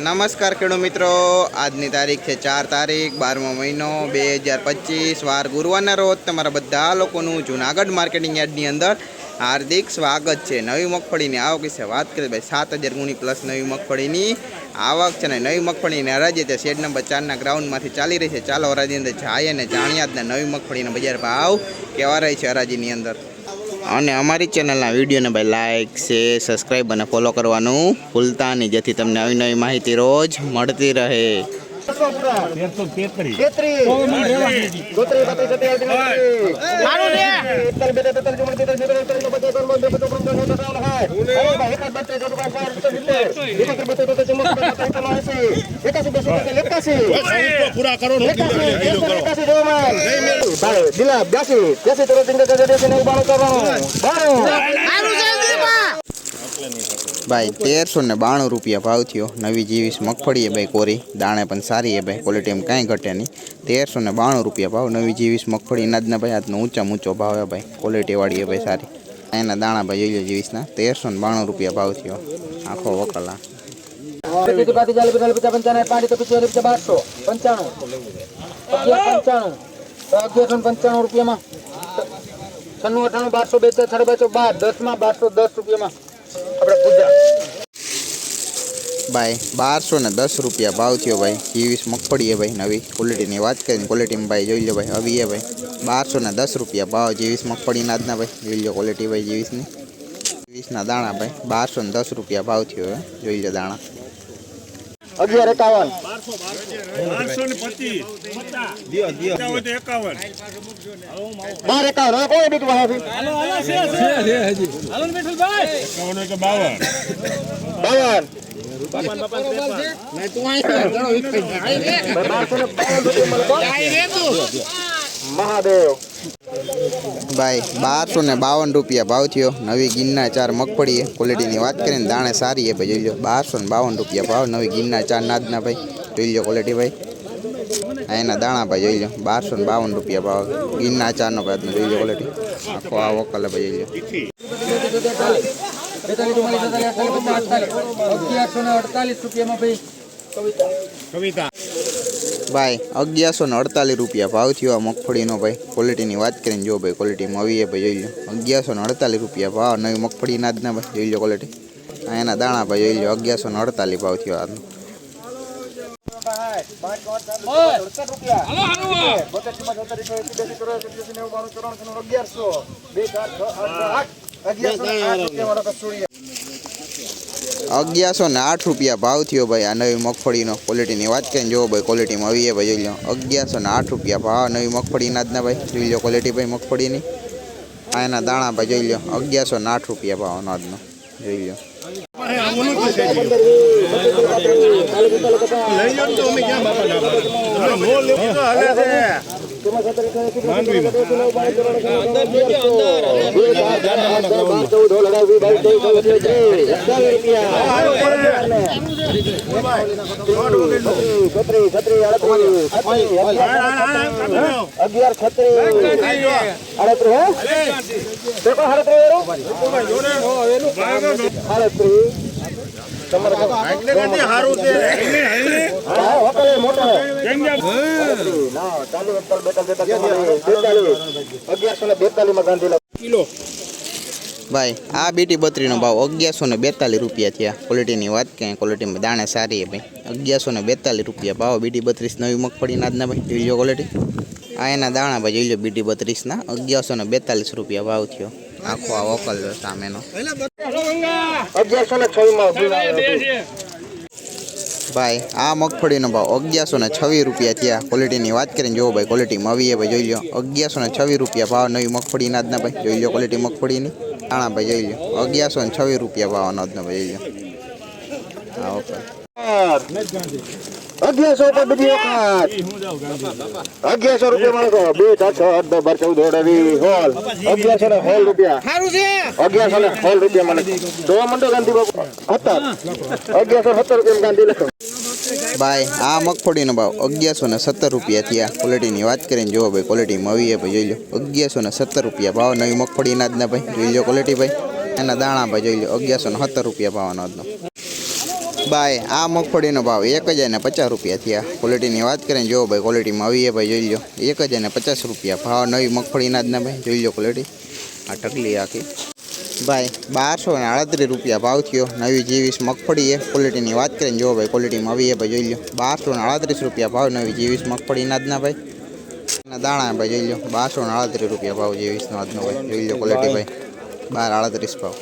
નમસ્કાર ખેડૂત મિત્રો, આજની તારીખ છે 4 તારીખ 12મો મહિનો 2025 વાર ગુરુવારના રોજ તમારા બધા લોકોનું જૂનાગઢ માર્કેટિંગ યાર્ડની અંદર હાર્દિક સ્વાગત છે। નવી મગફળીની આવક વિશે વાત કરીએ ભાઈ 7000 ગુણી પ્લસ નવી મગફળીની આવક છે ને નવી મગફળીની હરાજી તે શેડ નંબર 4ના ગ્રાઉન્ડમાંથી ચાલી રહી છે। ચાલો હરાજી અંદર જાય અને જાણીએ આજના નવી મગફળીના બજાર ભાવ કેવા રહે છે હરાજીની અંદર। અને અમારી ચેનલના વિડીયોને ભાઈ લાઇક શેર સબસ્ક્રાઈબ અને ફોલો કરવાનું ભૂલતા નહીં, જેથી તમને નવી નવી માહિતી રોજ મળતી રહે। भाई 1392 रुपया भाव थो। नवी जीवीस मगफड़ी है भाई कोरी, दाणे पण सारी है भाई, क्वालिटी में कहीं घटे नहीं। 1392 रुपया भाव नवी जीवीस मगफड़ी अनाजना भाई आज ऊंचा ऊंचो भाव है भाई, क्वालिटी वाली है भाई सारी। एना दाणा भाई जो जीवीसना 1392 रुपया भाव थो। आखो वकला 95 रुपया में 96 98 12 10 में 1210 रुपया में भाई 1210 रुपया भाव थो भाई। जीवीस मगफड़ी है भाई नवी, क्वालिटी की बात करें क्वालिटी में भाई जो लो भाई अभी है भाई 1210 रुपया भाव जीवीस मगफड़ी नाजना भाई जो लो क्वालिटी भाई जीवीस ना दाणा भाई 1210 रुपया भाव थो जो लो दाणा 1151 महादेव भाई 1252 रुपया भाव थो। नवी गिरनार 4 मगफड़ी है, क्वालिटी की बात करें दाणे सारी है भाई जो लो 1252 रुपया भाव नवी गिरनार 4 नाजना भाई जो लो क्वालिटी भाई। एना दाणा भाई जो लो 1252 रुपया भाव गिरनार 4 नो भाई जो लो क्वालिटी। आखो आ वकल भाई जो भाई 1148 रुपया भाव थो मगफड़ी नो भाई, क्वालिटी की बात करें जो भाई क्वालिटी में अभी है भाई जो लो 1148 रुपया भाव नवी मगफड़ी नाजना भाई जो लो क्वालिटी। एना दाणा भाई जो लो 1148 भाव थो आज। अगियारसो ने 8 रुपया भाव थो भाई आ नवी मगफड़ी नो, क्वालिटी की बात करें जो भाई क्वालिटी में अभी है भाई जो लो 1108 रुपया भाव नवी मगफड़ी नाजना भाई जो लो क्वालिटी भाई मगफड़ी नी। आना दाणा भाई जो लो 1108 रुपया भाव नाजना जो लो। भाई आ बीटी बतरी नो भाव 1142 रुपया थी। क्वालिटी की बात करें क्वालिटी में दाणे सारी है भाई 1142 रुपया भाव बीटी 32 नवी मगफड़ी नाजना भाई जो लो क्वालिटी। आना दाणा भाई जो लो बीटी 32 ना 1142 रुपया भाव थो। आखो आ वकल सामे नो भाई आ मगफड़ी नो भाव 1126 रुपया थी। क्वालिटी की बात करें जो भाई क्वालिटी में अभी है भाई जो लो 1126 रुपया भाव नवी मगफड़ी नाजना भाई जो लो क्वालिटी मगफड़ी नी। दाणा भाई जो लो 1126 रुपया भाव नाजना भाई जो लो। हाँ ओके 1100 पर बीजी वखत 1100 रुपया मांगो 2 4 6 8 10 12 14 હોલ 1100 ને હોલ રૂપિયા સારું છે 1100 ને હોલ રૂપિયા મને તો મંડો ગાંધી બાપુ 1170 રૂપિયા ગાંધી લખો भाई आ मगफड़ी भाव 1117 रुपया थी। क्वालिटी की बात करें जो भाई क्वालिटी में अभी है भाई जो लो 1117 रुपया भाव नवी मगफड़ी नाजना भाई जो लो क्वालिटी भाई एना दाणा भाई जो लो 1170 रुपया भाव नाजना ભાઈ આ મગફળીનો ભાવ 1050 રૂપિયા થયા. ક્વોલિટીની વાત કરીએ જો ભાઈ ક્વોલિટીમાં આવી ભાઈ જોઈ લો 1050 રૂપિયા ભાવ નવી મગફળીના જ ના ભાઈ જોઈ લો ક્વોલિટી આ ટકલી આખી ભાઈ 1238 રૂપિયા ભાવ થયો. નવી G20 મગફળી છે. ક્વોલિટીની વાત કરીએ જો ભાઈ ક્વોલિટીમાં આવી ભાઈ જોઈ લો 1238 રૂપિયા ભાવ નવી G20 મગફળીના જ ના ભાઈ ના દાણા ભાઈ જોઈ લો 1238 રૂપિયા ભાવ G20 નો આજનો ભાઈ જોઈ લો ક્વોલિટી ભાઈ 1238 ભાવ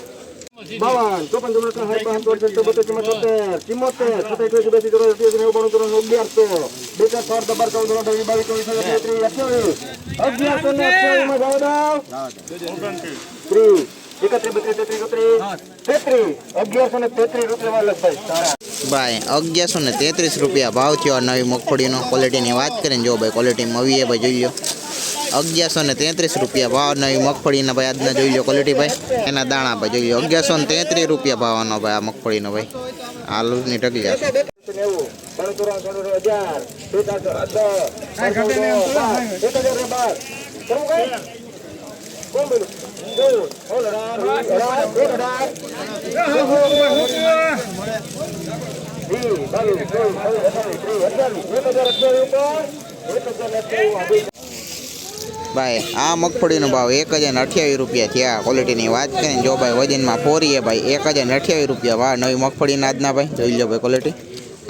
ભાઈ 1133 રૂપિયા ભાવ થયો નવી મગફળીનો. ક્વોલિટીની વાત કરીએ જો ભાઈ ક્વોલિટીમાં આવી ભાઈ જોઈ લો 1133 રૂપિયા ભાવ નવી મગફળીના ભાઈ આજના જોઈ લો ક્વોલિટી ભાઈ એના દાણા ભાઈ જોઈ લો 1133 રૂપિયા ભાવનો ભાઈ આ મગફળીનો ભાઈ આલુની ટકલી છે. ભાઈ આ મગફળીનો ભાવ 1028 રૂપિયા થયા. ક્વોલિટીની વાત કરીએ જો ભાઈ વજનમાં ફોરી ભાઈ 1028 રૂપિયા ભાવ નવી મગફળીના આજના ભાઈ જોઈ લો ભાઈ ક્વોલિટી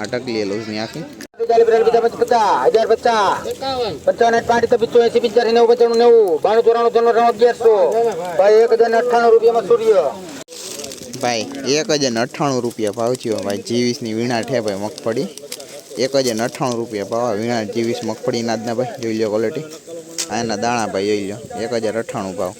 આ ટકલી લૂઝની આખી 1098 રૂપિયા ભાવ થયો ભાઈ G20 ની વીણા છે ભાઈ મગફળી 1098 રૂપિયા ભાવ વીણા G20 મગફળીના આજના ભાઈ જોઈ લો ક્વોલિટી આના દાણા ભાઈ જોઈ લો 1098 ભાવ